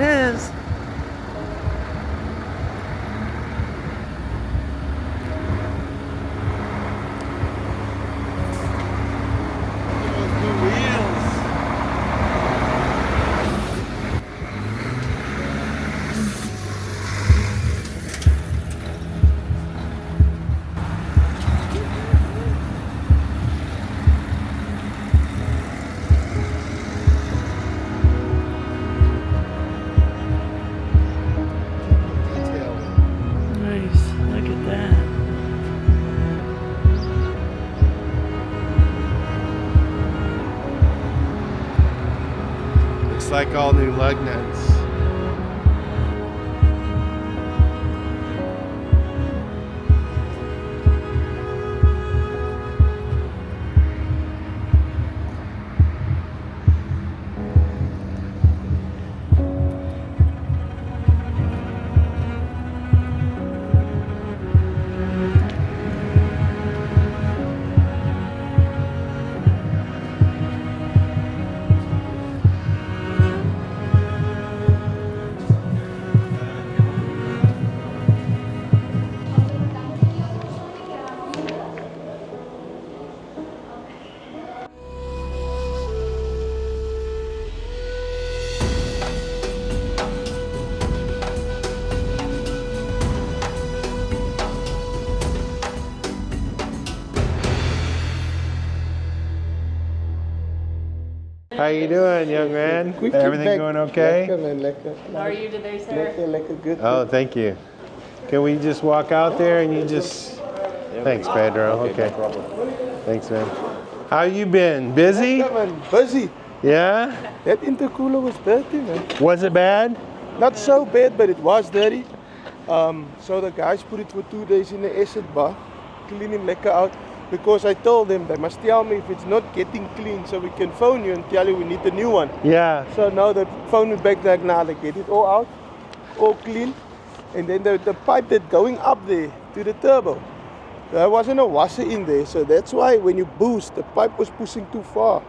is. Like all new lug nuts. How you doing, young man? Everything going okay? How are you today, sir? Good. Oh, thank you. Can we just walk out there and you just... Thanks, Pedro. Okay. No problem. Thanks, man. How you been? Busy? Busy. Yeah? That intercooler was dirty, man. Was it bad? Not so bad, but it was dirty. So the guys put it for 2 days in the acid bar, clean him lekker out. Because I told them they must tell me if it's not getting clean, so we can phone you and tell you we need a new one. Yeah. So now they phone me back like, now they get it all out, all clean. And then the pipe that's going up there to the turbo, there wasn't a washer in there. So that's why when you boost, the pipe was pushing too far.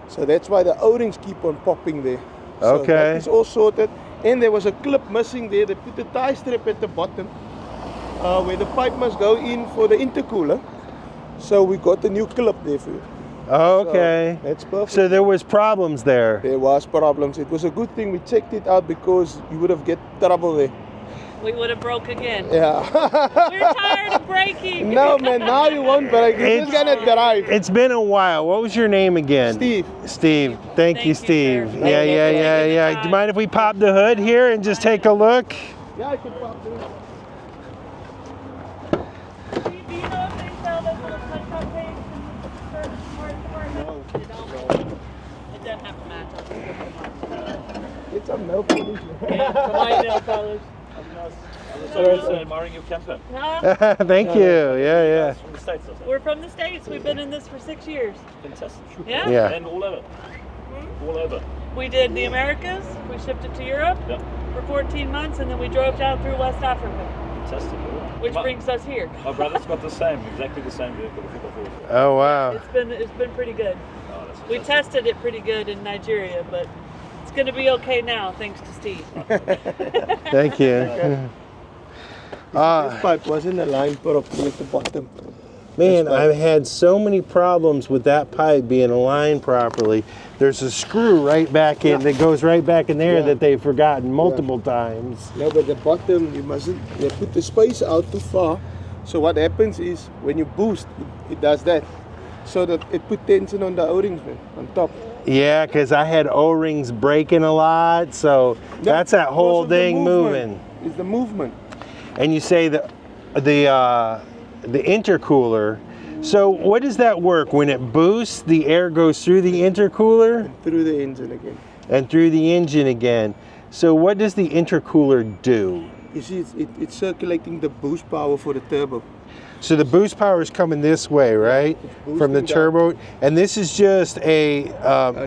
So that's why the O-rings keep on popping there. So Okay. that is all sorted. And there was a clip missing there. They put the tie strip at the bottom where the pipe must go in for the intercooler. So we got a new clip there for you. Okay. So that's perfect. So there was problems there. There was problems. It was a good thing we checked it out because you would have get trouble there. We would have broke again. Yeah. We're tired of breaking. No, man, now you won't break. You're just gonna drive. It's been a while. What was your name again? Steve. Steve. Thank you, you, Steve. sir. Yeah, yeah, yeah, yeah. Do you mind if we pop the hood here and just take a look? Yeah, I can pop this. Do you know if they sell those little punch-out tapes in the service department? No. They don't? It doesn't have to match. I'll just put them on. Get some milk for this. Yeah, come on now, fellas. So admiring your camper. Huh? Thank you. Yeah, yeah. From the States, or We're from the States. We've been in this for 6 years. fantastic. Yeah? Yeah. And all over. All over. We did the Americas. We shipped it to Europe Yeah. for 14 months, and then we drove down through West Africa, Fantastic. which brings us here. My brother's got the same, exactly the same vehicle. Oh, wow. It's been pretty good. Oh, that's We fantastic. tested it pretty good in Nigeria, but it's going to be okay now, thanks to Steve. Thank you. This pipe wasn't aligned properly at the bottom. Man, I've had so many problems with that pipe being aligned properly. There's a screw right back in that goes right back in there that they've forgotten multiple times. No, but the bottom, you mustn't, they put the space out too far. So what happens is, when you boost, it does that. So that it put tension on the O-rings, man, on top. Yeah, because I had O-rings breaking a lot, so that's that whole Because of the thing moving. It's the movement. And you say the intercooler. So what does that work? When it boosts, the air goes through the intercooler Through the engine again. and through the engine again. So what does the intercooler do? You see, it's circulating the boost power for the turbo. So the boost power is coming this way, right? It's From the boosting turbo. And this is just A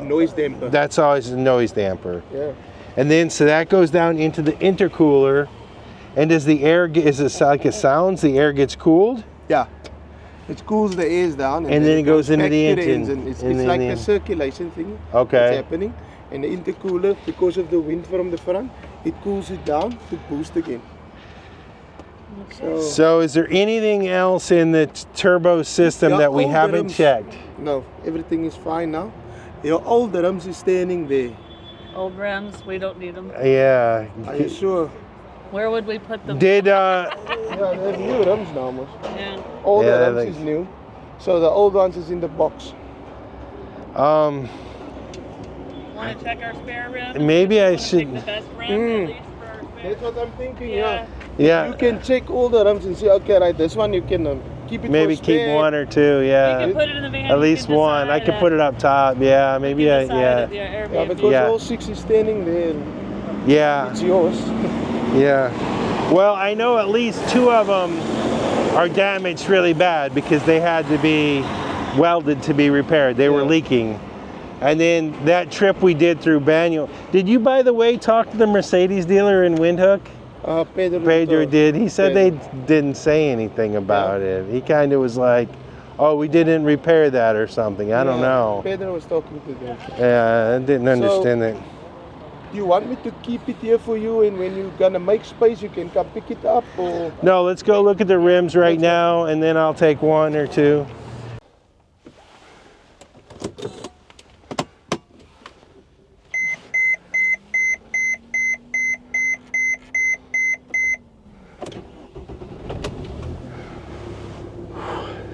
noise damper. that's always a noise damper. Yeah. And then, so that goes down into the intercooler. And does the air, is it like it sounds, the air gets cooled? Yeah. It cools the air down. And then it goes into back the to engine. It's And then like the the circulation thing. Okay. That's happening. And the intercooler, because of the wind from the front, it cools it down to boost again. So is there anything else in the turbo system Yeah, that we all the haven't rims. checked? No, everything is fine now. Your old rims is standing there. Old rims, we don't need them. Yeah. Are you sure? Where would we put them? Did Yeah, they have new rims now, Mos. Yeah. All Yeah, the rims is new. So the old ones is in the box. Want to check our spare rim? maybe I Wanna should. pick the best rim, at least for our spare. That's what I'm thinking, Yeah. Yeah. You can check all the rims and say, okay, right, this one you can keep it Maybe for keep spare. one or two. You Yeah. can put it in the van. At least one. I could put it up top. Yeah. Maybe Yeah. yeah. Yeah, because Yeah. all 6 is standing there. Yeah. It's yours. Yeah. Well, I know at least 2 of them are damaged really bad because they had to be welded to be repaired. They were Yeah. leaking. And then that trip we did through Banyule. Did you, by the way, talk to the Mercedes dealer in Windhoek? Pedro did. He said they didn't say anything about it. He kind of was like, oh, we didn't repair that or something. I don't know. Pedro was talking to them. Yeah, I didn't understand it. Do you want me to keep it here for you, and when you're gonna make space, you can come pick it up, or? No, let's go look at the rims right now, and then I'll take 1 or 2.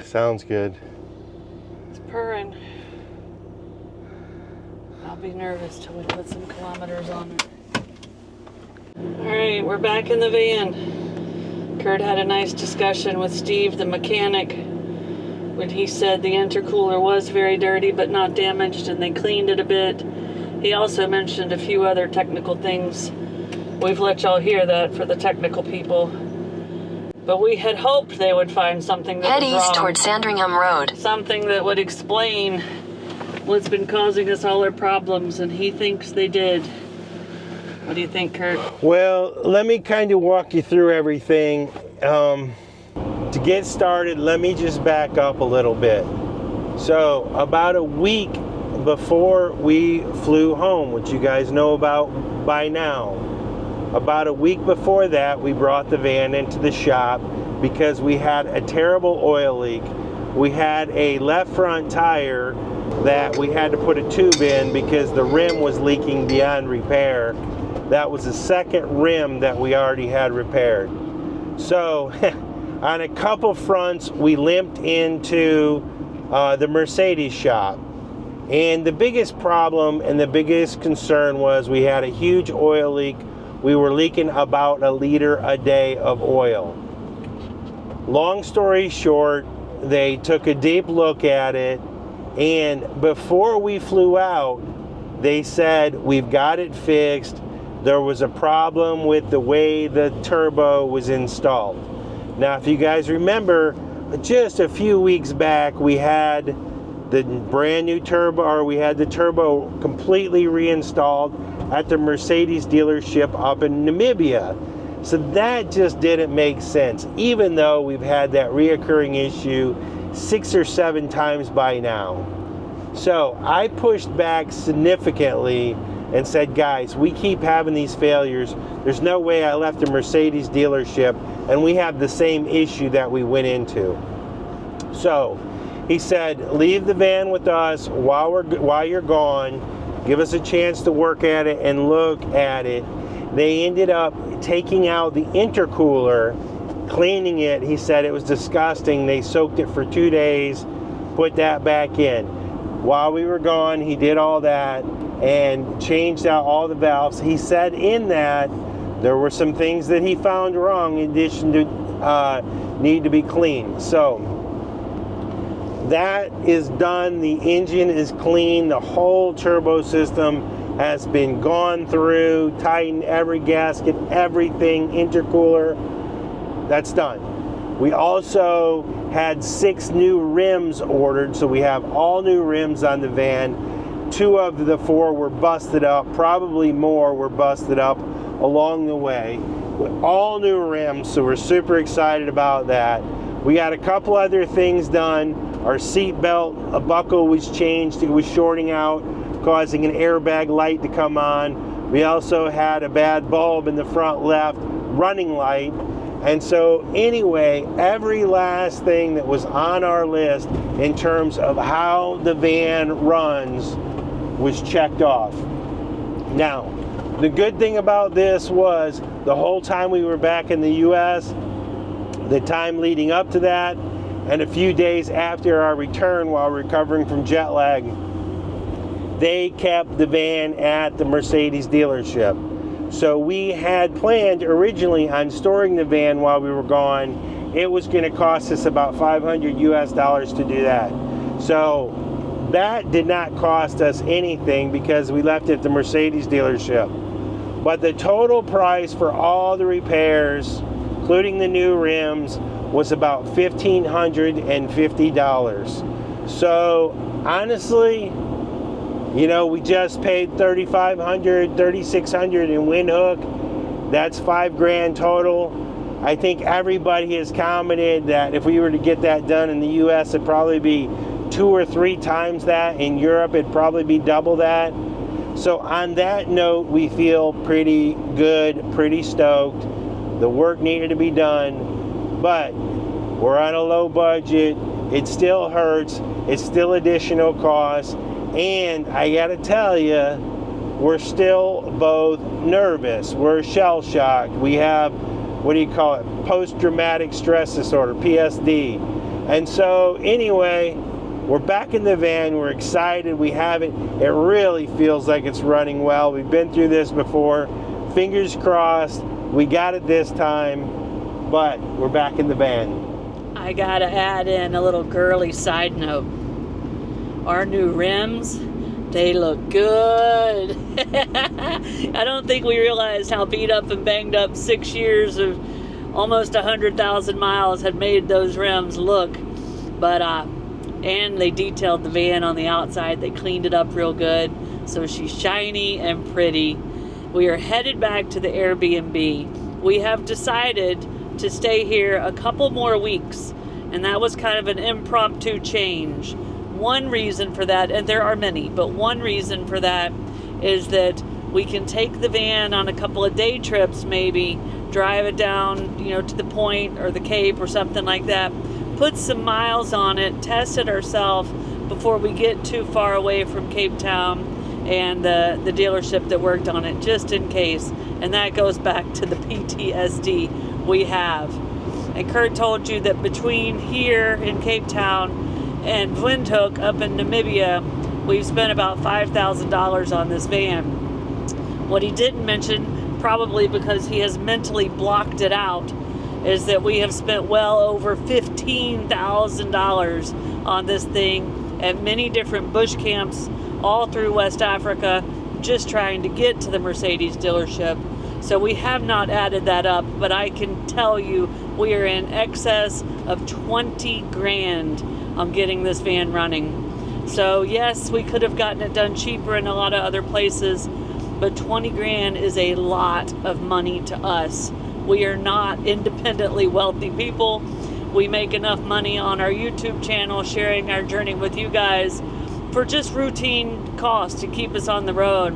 Sounds good. It's purring. I'll be nervous till we put some kilometers on it. All right, we're back in the van. Curt had a nice discussion with Steve, the mechanic, when he said the intercooler was very dirty but not damaged, and they cleaned it a bit. He also mentioned a few other technical things. We've let y'all hear that for the technical people. But we had hoped they would find something that Head was wrong. east toward Sandringham Road. Something that would explain what's been causing us all our problems, and he thinks they did. What do you think, Curt? Well, let me kind of walk you through everything. To get started, let me just back up a little bit. So, about a week before we flew home, which you guys know about by now, about a week before that, we brought the van into the shop because we had a terrible oil leak. We had a left front tire that we had to put a tube in because the rim was leaking beyond repair. That was the second rim that we already had repaired. So on a couple fronts, we limped into the Mercedes shop. And the biggest problem and the biggest concern was we had a huge oil leak. We were leaking about 1 liter a day of oil. Long story short, they took a deep look at it, and before we flew out, they said, we've got it fixed. There was a problem with the way the turbo was installed. Now, if you guys remember, just a few weeks back, we had the brand new turbo, or we had the turbo completely reinstalled at the Mercedes dealership up in Namibia. So that just didn't make sense, even though we've had that reoccurring issue 6 or 7 times by now. So I pushed back significantly and said, guys, we keep having these failures. There's no way I left a Mercedes dealership and we have the same issue that we went into. So he said, leave the van with us while you're gone. Give us a chance to work at it and look at it. They ended up taking out the intercooler, cleaning it. He said it was disgusting. They soaked it for 2 days, put that back in. While we were gone, he did all that and changed out all the valves. He said in that there were some things that he found wrong in addition to need to be cleaned. So that is done. The engine is clean. The whole turbo system has been gone through, tightened every gasket, everything, intercooler. That's done. We also had 6 new rims ordered, so we have all new rims on the van. 2 of the 4 were busted up, probably more were busted up along the way. With all new rims, so we're super excited about that. We got a couple other things done. Our seat belt, a buckle was changed, it was shorting out. causing an airbag light to come on. We also had a bad bulb in the front left running light. And so anyway, every last thing that was on our list in terms of how the van runs was checked off. Now, the good thing about this was the whole time we were back in the US, the time leading up to that, and a few days after our return while recovering from jet lag, they kept the van at the Mercedes dealership. So we had planned originally on storing the van while we were gone. It was going to cost us about $500 US to do that. So that did not cost us anything because we left it at the Mercedes dealership. But the total price for all the repairs, including the new rims, was about $1,550. So honestly, you know, we just paid $3,500, $3,600 in windhook. That's $5,000 total. I think everybody has commented that if we were to get that done in the US, it'd probably be 2 or 3 times that. In Europe, it'd probably be double that. So on that note, we feel pretty good, pretty stoked. The work needed to be done, but we're on a low budget. It still hurts. It's still additional cost. And I gotta tell you, we're still both nervous. We're shell-shocked. We have, what do you call it, post-traumatic stress disorder, PSD. And so anyway, we're back in the van. We're excited. We have it. It really feels like it's running well. We've been through this before. Fingers crossed. We got it this time, but we're back in the van. I gotta add in a little girly side note. Our new rims, they look good. I don't think we realized how beat up and banged up 6 years of almost 100,000 miles had made those rims look. But, and they detailed the van on the outside. They cleaned it up real good. So she's shiny and pretty. We are headed back to the Airbnb. We have decided to stay here a couple more weeks. And that was kind of an impromptu change. One reason for that, and there are many, but one reason for that is that we can take the van on a couple of day trips, maybe drive it down, you know, to the Point or the Cape or something like that, put some miles on it, test it ourselves before we get too far away from Cape Town and the dealership that worked on it, just in case. And that goes back to the PTSD we have. And Curt told you that between here in Cape Town and Windhoek up in Namibia, we've spent about $5,000 on this van. What he didn't mention, probably because he has mentally blocked it out, is that we have spent well over $15,000 on this thing at many different bush camps all through West Africa, just trying to get to the Mercedes dealership. So we have not added that up, but I can tell you we are in excess of 20 grand on getting this van running. So yes, we could have gotten it done cheaper in a lot of other places, but 20 grand is a lot of money to us. We are not independently wealthy people. We make enough money on our YouTube channel sharing our journey with you guys for just routine costs to keep us on the road.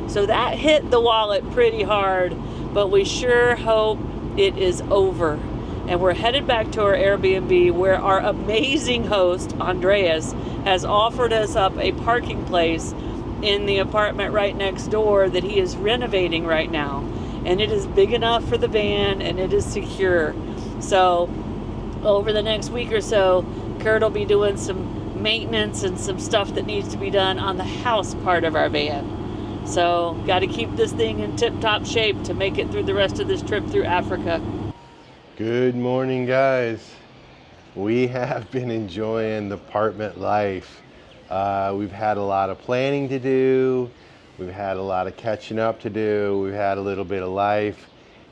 So that hit the wallet pretty hard, but we sure hope it is over. And we're headed back to our Airbnb where our amazing host, Andreas, has offered us up a parking place in the apartment right next door that he is renovating right now. And it is big enough for the van and it is secure. So over the next week or so, Curt will be doing some maintenance and some stuff that needs to be done on the house part of our van. So got to keep this thing in tip-top shape to make it through the rest of this trip through Africa. Good morning, guys. We have been enjoying the apartment life. We've had a lot of planning to do. We've had a lot of catching up to do. We've had a little bit of life.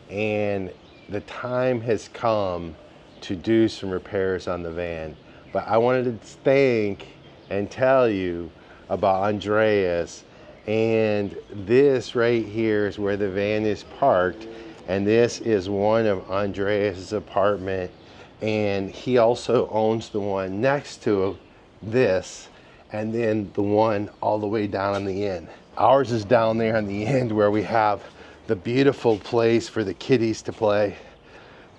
And the time has come to do some repairs on the van. But I wanted to thank and tell you about Andreas. And this right here is where the van is parked. And this is one of Andreas' apartment. And he also owns the one next to this. and then the one all the way down on the end. Ours is down there on the end where we have the beautiful place for the kiddies to play,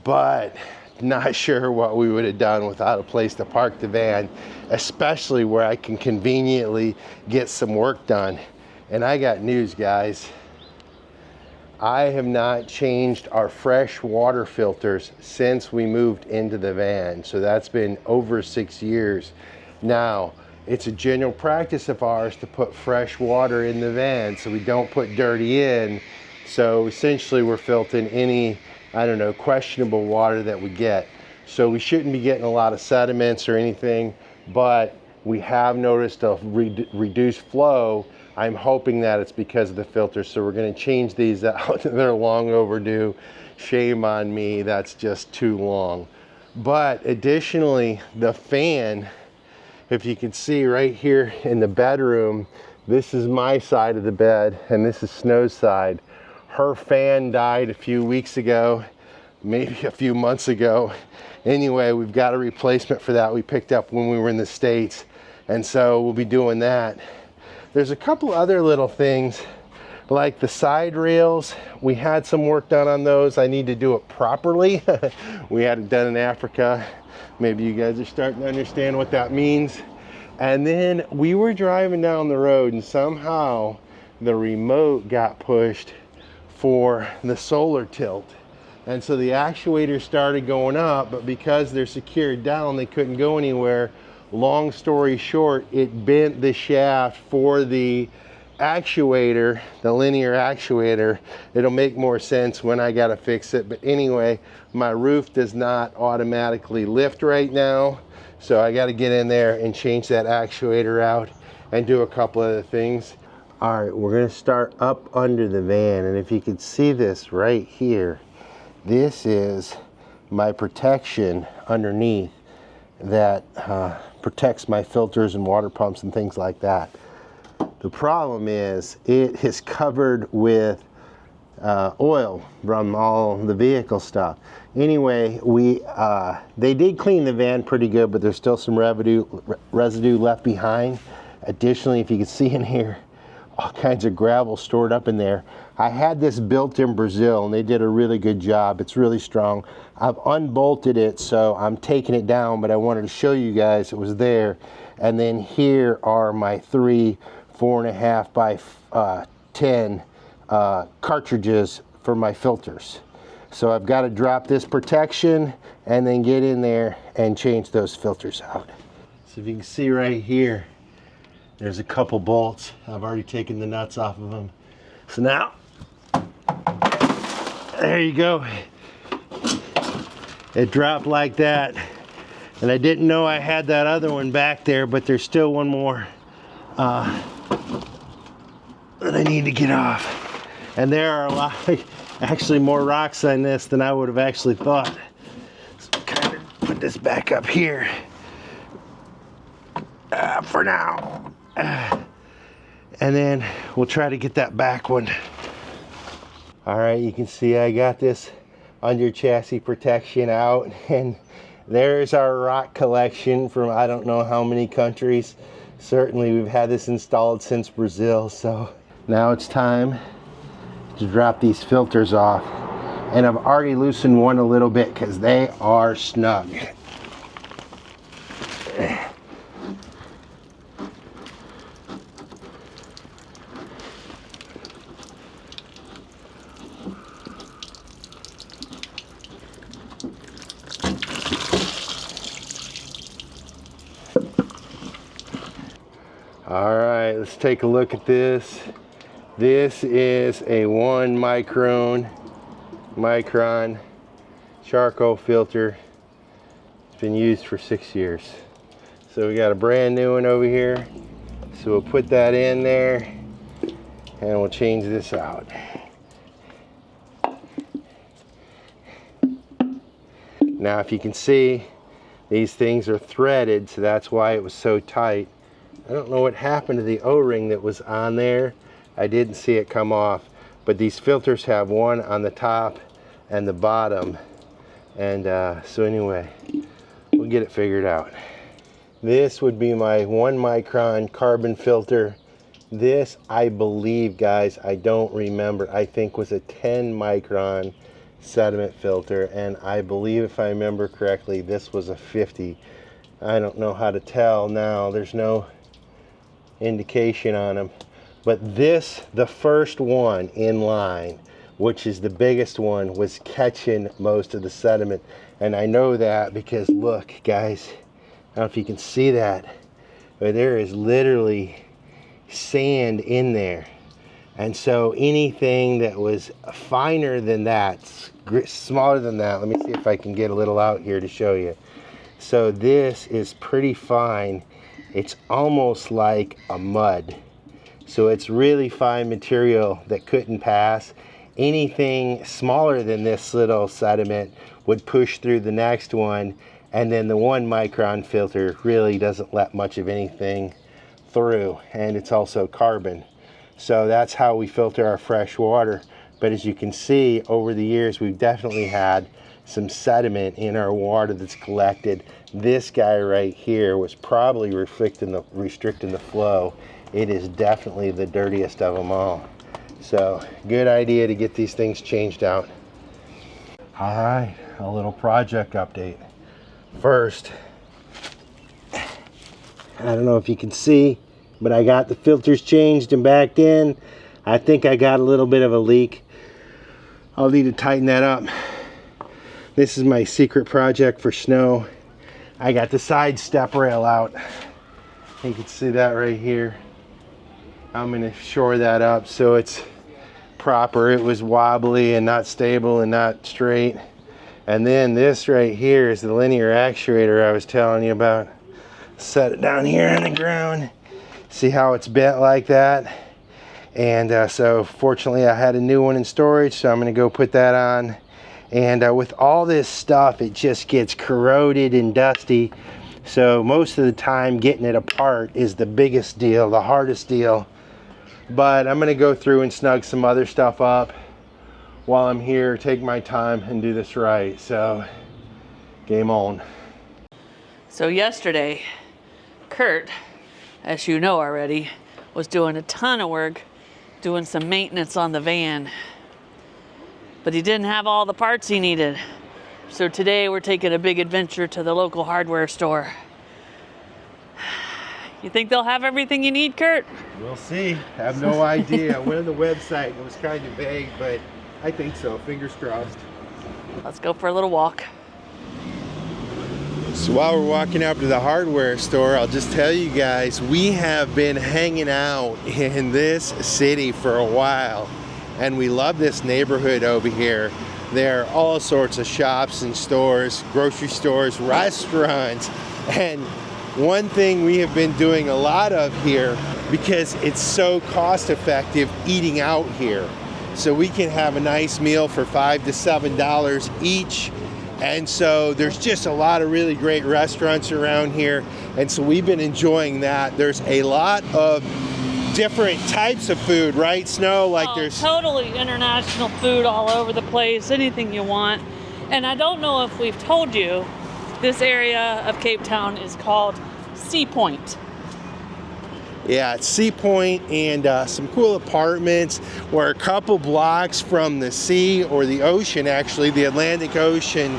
but not sure what we would have done without a place to park the van, especially where I can conveniently get some work done. And I got news, guys. I have not changed our fresh water filters since we moved into the van. So that's been over 6 years. Now, it's a general practice of ours to put fresh water in the van so we don't put dirty in. So essentially we're filtering any, I don't know, questionable water that we get. So we shouldn't be getting a lot of sediments or anything, but we have noticed a reduced flow. I'm hoping that it's because of the filter. So we're going to change these out. They're long overdue. Shame on me, that's just too long. But additionally, the fan, if you can see right here in the bedroom, this is my side of the bed and this is Snow's side. Her fan died a few weeks ago, maybe a few months ago. Anyway, we've got a replacement for that we picked up when we were in the States. And so we'll be doing that. There's a couple other little things like the side rails. We had some work done on those. I need to do it properly. We had it done in Africa. Maybe you guys are starting to understand what that means. And then we were driving down the road and somehow the remote got pushed for the solar tilt. And so the actuators started going up, but because they're secured down, they couldn't go anywhere. Long story short, it bent the shaft for the actuator, the linear actuator. It'll make more sense when I gotta fix it. But anyway, my roof does not automatically lift right now. So I gotta get in there and change that actuator out and do a couple other things. All right, we're gonna start up under the van. And if you can see this right here, this is my protection underneath that protects my filters and water pumps and things like that. The problem is it is covered with oil from all the vehicle stuff. Anyway, they did clean the van pretty good, but there's still some residue left behind. Additionally, if you can see in here, all kinds of gravel stored up in there. I had this built in Brazil and they did a really good job. It's really strong. I've unbolted it, so I'm taking it down, but I wanted to show you guys it was there. And then here are my 3 4.5 by 10 cartridges for my filters. So I've got to drop this protection and then get in there and change those filters out. So if you can see right here, there's a couple bolts. I've already taken the nuts off of them. So now, there you go. It dropped like that. And I didn't know I had that other one back there, but there's still one more that I need to get off. And there are a lot, actually more rocks on this than I would have actually thought. So kind of put this back up here for now. And then we'll try to get that back one. All right, you can see I got this under chassis protection out, and there's our rock collection from I don't know how many countries. Certainly we've had this installed since Brazil. So now it's time to drop these filters off, and I've already loosened one a little bit because they are snug. All right, let's take a look at this. This is a 1 micron charcoal filter. It's been used for 6 years. So we got a brand new one over here. So we'll put that in there and we'll change this out. Now if you can see, these things are threaded, so that's why it was so tight. I don't know what happened to the O-ring that was on there. I didn't see it come off, but these filters have one on the top and the bottom. And so anyway, we'll get it figured out. This would be my 1 micron carbon filter. This, I believe, guys, I don't remember, I think was a 10 micron sediment filter, and I believe, if I remember correctly, this was a 50. I don't know how to tell now, there's no indication on them. But this, the first one in line, which is the biggest one, was catching most of the sediment. And I know that because look, guys, I don't know if you can see that, but there is literally sand in there. And so anything that was finer than that, smaller than that, let me see if I can get a little out here to show you. So this is pretty fine. It's almost like a mud. So it's really fine material that couldn't pass. Anything smaller than this little sediment would push through the next one, and then the 1 micron filter really doesn't let much of anything through, and it's also carbon. So that's how we filter our fresh water. But as you can see, over the years we've definitely had some sediment in our water that's collected. This guy right here was probably restricting the flow. It is definitely the dirtiest of them all. So good idea to get these things changed out. All right, a little project update. First, I don't know if you can see, but I got the filters changed and backed in. I think I got a little bit of a leak. I'll need to tighten that up. This is my secret project for snow. I got the side step rail out. You can see that right here. I'm gonna shore that up so it's proper. It was wobbly and not stable and not straight. And then this right here is the linear actuator I was telling you about. Set it down here on the ground. See how it's bent like that? And so fortunately I had a new one in storage, so I'm gonna go put that on. And with all this stuff, it just gets corroded and dusty. So most of the time getting it apart is the biggest deal, the hardest deal. But I'm gonna go through and snug some other stuff up while I'm here, take my time and do this right. So game on. So yesterday, Curt, as you know already, was doing a ton of work, doing some maintenance on the van. But he didn't have all the parts he needed. So today we're taking a big adventure to the local hardware store. You think they'll have everything you need, Curt? We'll see. I have no idea. I went on the website and it was kind of vague, but I think so. Fingers crossed. Let's go for a little walk. So while we're walking up to the hardware store, I'll just tell you guys, we have been hanging out in this city for a while, and we love this neighborhood over here. There are all sorts of shops and stores, grocery stores, restaurants, and one thing we have been doing a lot of here, because it's so cost effective eating out here. So we can have a nice meal for $5 to $7 each. And so there's just a lot of really great restaurants around here. And so we've been enjoying that. There's a lot of different types of food, right, Snow? Like there's totally international food all over the place, anything you want. And I don't know if we've told you, this area of Cape Town is called Sea Point. Yeah, it's Sea Point, and some cool apartments. We're a couple blocks from the sea, or the ocean actually, the Atlantic Ocean.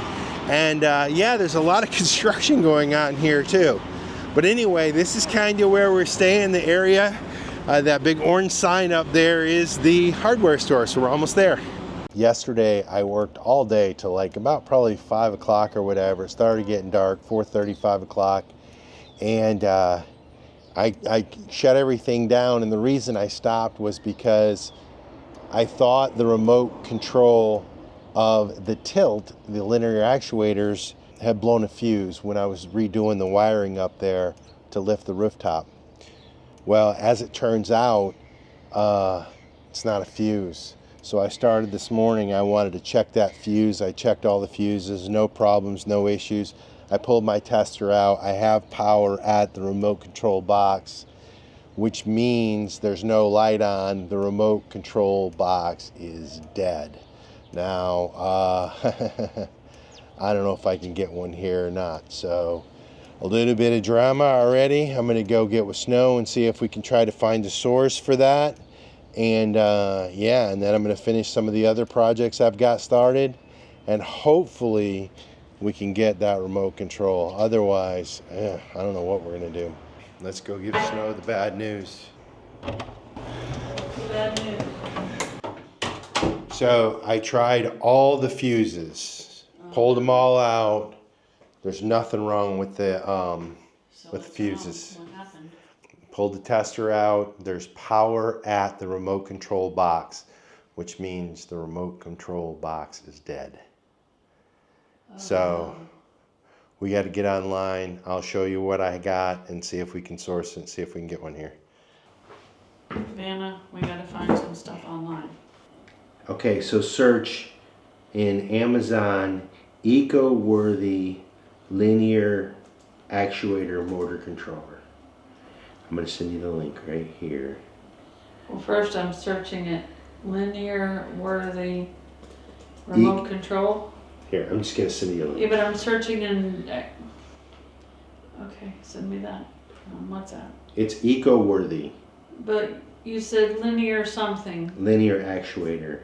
And yeah, there's a lot of construction going on here too. But anyway, this is kind of where we're staying, the area. That big orange sign up there is the hardware store, so we're almost there. Yesterday, I worked all day till like about probably 5 o'clock or whatever. It started getting dark, 4:30, 5 o'clock. And I shut everything down, and the reason I stopped was because I thought the remote control of the tilt, the linear actuators, had blown a fuse when I was redoing the wiring up there to lift the rooftop. Well, as it turns out, it's not a fuse. So I started this morning, I wanted to check that fuse. I checked all the fuses, no problems, no issues. I pulled my tester out. I have power at the remote control box, which means there's no light on. The remote control box is dead. Now, I don't know if I can get one here or not. So a little bit of drama already. I'm gonna go get with Snow and see if we can try to find a source for that. And yeah, and then I'm gonna finish some of the other projects I've got started, and hopefully we can get that remote control. Otherwise, I don't know what we're gonna do. Let's go give Snow the bad news. Bad news. So I tried all the fuses, pulled them all out. There's nothing wrong with the fuses. What happened? Pulled the tester out. There's power at the remote control box, which means the remote control box is dead. So we got to get online. I'll show you what I got and see if we can source it and see if we can get one here. Vanna, we gotta find some stuff online. Okay, so search in Amazon eco-worthy linear actuator motor controller. I'm going to send you the link right here. Well, first I'm searching it. Linear worthy remote control. Here, I'm just going to send you a link. Yeah, but I'm searching in. Okay, send me that. What's that? It's eco-worthy. But you said linear something. Linear actuator.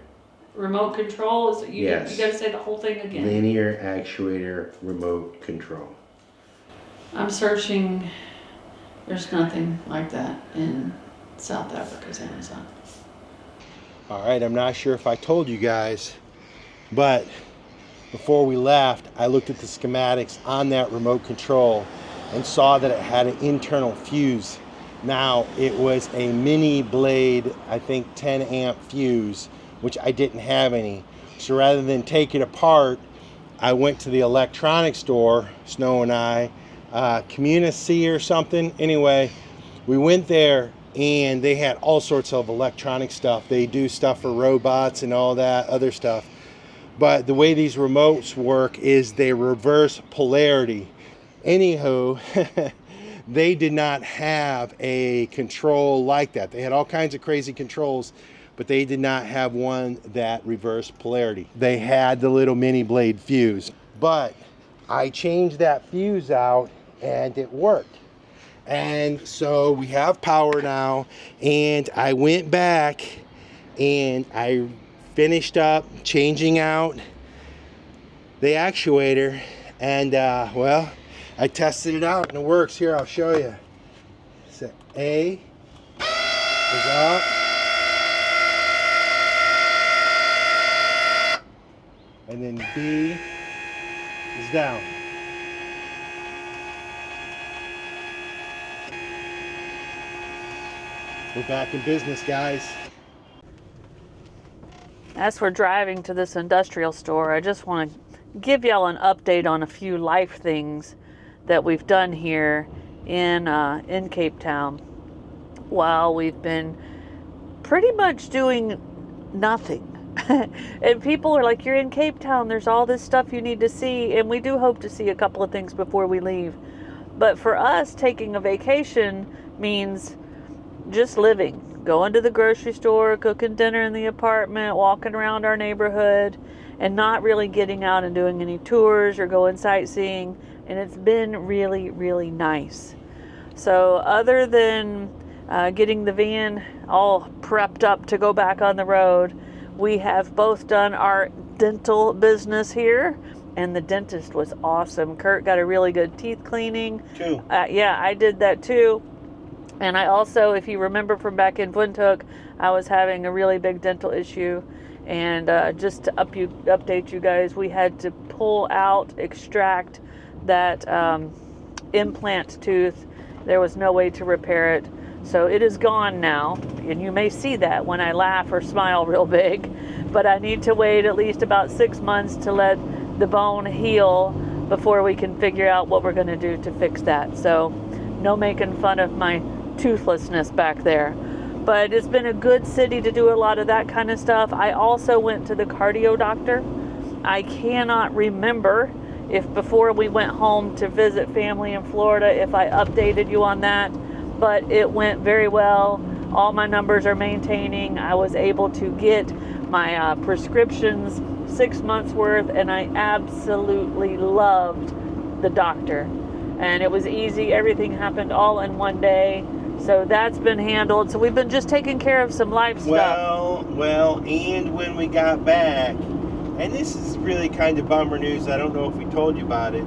Remote control? Is it you? Yes. You gotta say the whole thing again. Linear actuator remote control. I'm searching. There's nothing like that in South Africa's Amazon. All right, I'm not sure if I told you guys, but before we left, I looked at the schematics on that remote control and saw that it had an internal fuse. Now, it was a mini blade, I think 10 amp fuse, which I didn't have any. So rather than take it apart, I went to the electronics store, Snow and I, Communicy or something. Anyway, we went there and they had all sorts of electronic stuff. They do stuff for robots and all that other stuff. But the way these remotes work is they reverse polarity. Anywho, they did not have a control like that. They had all kinds of crazy controls, but they did not have one that reversed polarity. They had the little mini blade fuse. But I changed that fuse out and it worked. And so we have power now, and I went back and I finished up changing out the actuator, and well, I tested it out and it works. Here, I'll show you. So A is up. And then B is down. We're back in business, guys. As we're driving to this industrial store, I just want to give y'all an update on a few life things that we've done here in Cape Town while we've been pretty much doing nothing. And people are like, you're in Cape Town, there's all this stuff you need to see, and we do hope to see a couple of things before we leave. But for us, taking a vacation means just living, going to the grocery store, cooking dinner in the apartment, walking around our neighborhood, and not really getting out and doing any tours or going sightseeing. And it's been really, really nice. So other than getting the van all prepped up to go back on the road, we have both done our dental business here, and the dentist was awesome. Curt got a really good teeth cleaning. Too. Yeah, I did that too. And I also, if you remember from back in Windhoek, I was having a really big dental issue. And just to update you guys, we had to pull out, extract that implant tooth. There was no way to repair it. So it is gone now. And you may see that when I laugh or smile real big. But I need to wait at least about 6 months to let the bone heal before we can figure out what we're going to do to fix that. So no making fun of my toothlessness back there. But it's been a good city to do a lot of that kind of stuff. I also went to the cardio doctor. I cannot remember if before we went home to visit family in Florida, if I updated you on that, but it went very well. All my numbers are maintaining. I was able to get my prescriptions 6 months worth, and I absolutely loved the doctor. and it was easy. Everything happened all in one day. So that's been handled. So we've been just taking care of some life stuff. Well, and when we got back, and this is really kind of bummer news, I don't know if we told you about it,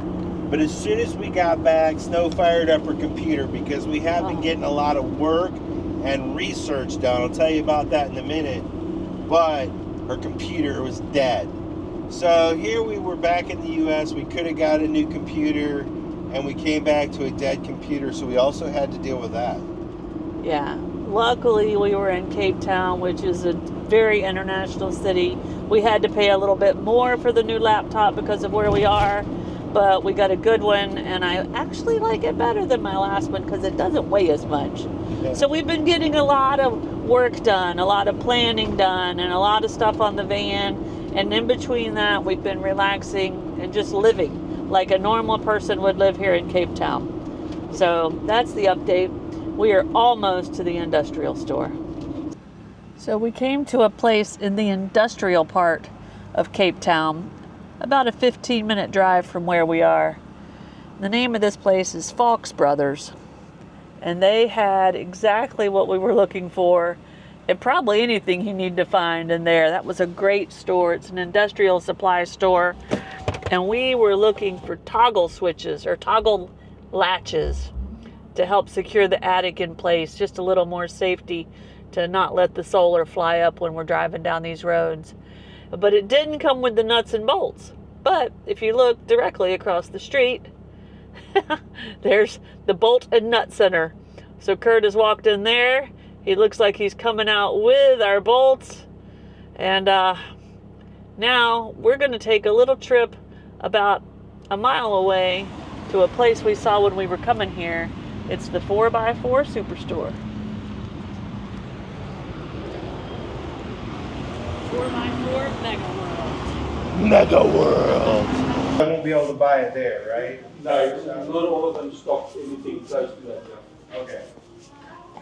but as soon as we got back, Snow fired up her computer because we have been getting a lot of work and research done. I'll tell you about that in a minute. But her computer was dead. So here we were back in the US, we could have got a new computer, and we came back to a dead computer, so we also had to deal with that. Yeah. Luckily, we were in Cape Town, which is a very international city. We had to pay a little bit more for the new laptop because of where we are, but we got a good one, and I actually like it better than my last one because it doesn't weigh as much. Yeah. So we've been getting a lot of work done, a lot of planning done, and a lot of stuff on the van, and in between that, we've been relaxing and just living like a normal person would live here in Cape Town. So that's the update. We are almost to the industrial store. So we came to a place in the industrial part of Cape Town, about a 15-minute drive from where we are. The name of this place is Falks Brothers, and they had exactly what we were looking for, and probably anything you need to find in there. That was a great store. It's an industrial supply store, and we were looking for toggle switches or toggle latches to help secure the attic in place, just a little more safety to not let the solar fly up when we're driving down these roads. But it didn't come with the nuts and bolts. But if you look directly across the street, there's the bolt and nut center. So Curt has walked in there. He looks like he's coming out with our bolts. And now we're going to take a little trip about a mile away to a place we saw when we were coming here. It's the 4x4 Superstore. 4x4 Mega World. I won't be able to buy it there, right? No, not all of them stock anything close to that. Yeah. Okay.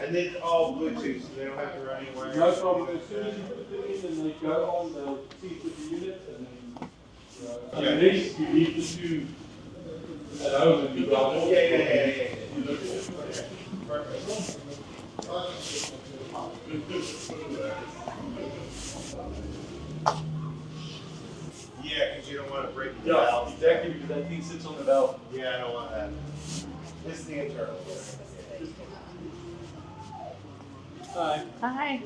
And then all Bluetooth, so they don't have to run anywhere? No problem. As soon as you put them in and they go on, they'll see with the unit and then unless you leave the two at home and you go on. Yeah. Yeah, because you don't want to break the valve. Yeah, exactly, because that thing sits on the valve. Yeah, I don't want that. This is the internal. Hi. Hi.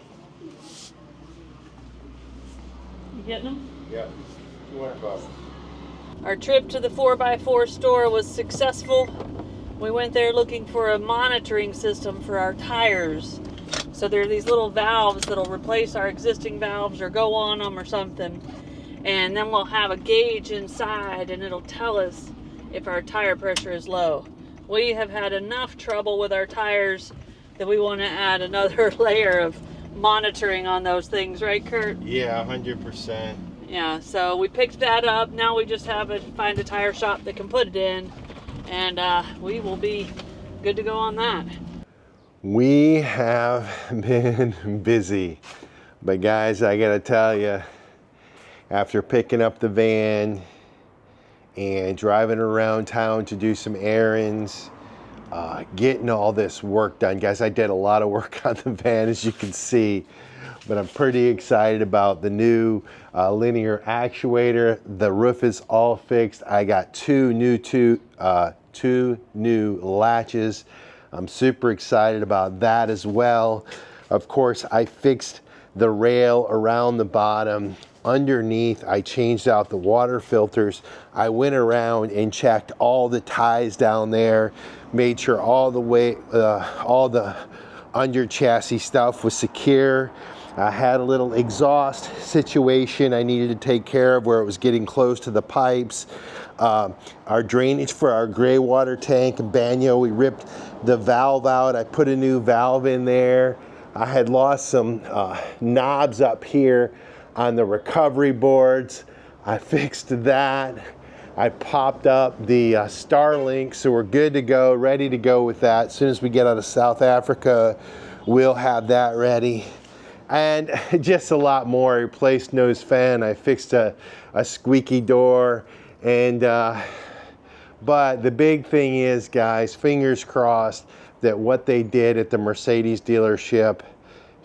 You getting them? Yeah. $200. Our trip to the 4x4 store was successful. We went there looking for a monitoring system for our tires. So there are these little valves that'll replace our existing valves or go on them or something. And then we'll have a gauge inside and it'll tell us if our tire pressure is low. We have had enough trouble with our tires that we want to add another layer of monitoring on those things, right, Curt? Yeah, 100%. Yeah, so we picked that up. Now we just have to find a tire shop that can put it in, and we will be good to go on that. We have been busy, but guys, I gotta tell you, after picking up the van and driving around town to do some errands, getting all this work done. Guys, I did a lot of work on the van, as you can see, but I'm pretty excited about the new linear actuator. The roof is all fixed. I got two new latches. I'm super excited about that as well. Of course, I fixed the rail around the bottom. Underneath, I changed out the water filters. I went around and checked all the ties down there, made sure all the under chassis stuff was secure. I had a little exhaust situation I needed to take care of where it was getting close to the pipes. Our drainage for our gray water tank and banyo, we ripped the valve out. I put a new valve in there. I had lost some knobs up here on the recovery boards. I fixed that. I popped up the Starlink, so we're good to go, ready to go with that. As soon as we get out of South Africa, we'll have that ready. And just a lot more. I replaced nose fan. I fixed a squeaky door. And But the big thing is, guys, fingers crossed that what they did at the Mercedes dealership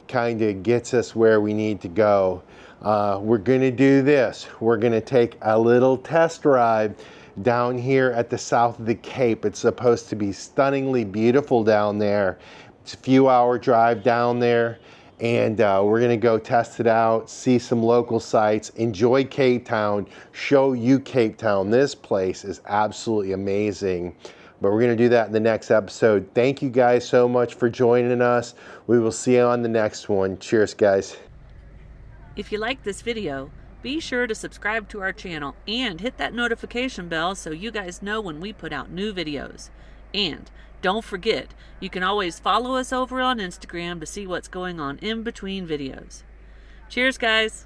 kind of gets us where we need to go. We're going to do this. We're going to take a little test drive down here at the south of the Cape. It's supposed to be stunningly beautiful down there. It's a few-hour drive down there, and we're going to go test it out, see some local sites, enjoy Cape Town, show you Cape Town. This place is absolutely amazing. But we're going to do that in the next episode. Thank you guys so much for joining us. We will see you on the next one. Cheers, guys. If you like this video, be sure to subscribe to our channel and hit that notification bell so you guys know when we put out new videos. And don't forget, you can always follow us over on Instagram to see what's going on in between videos. Cheers, guys.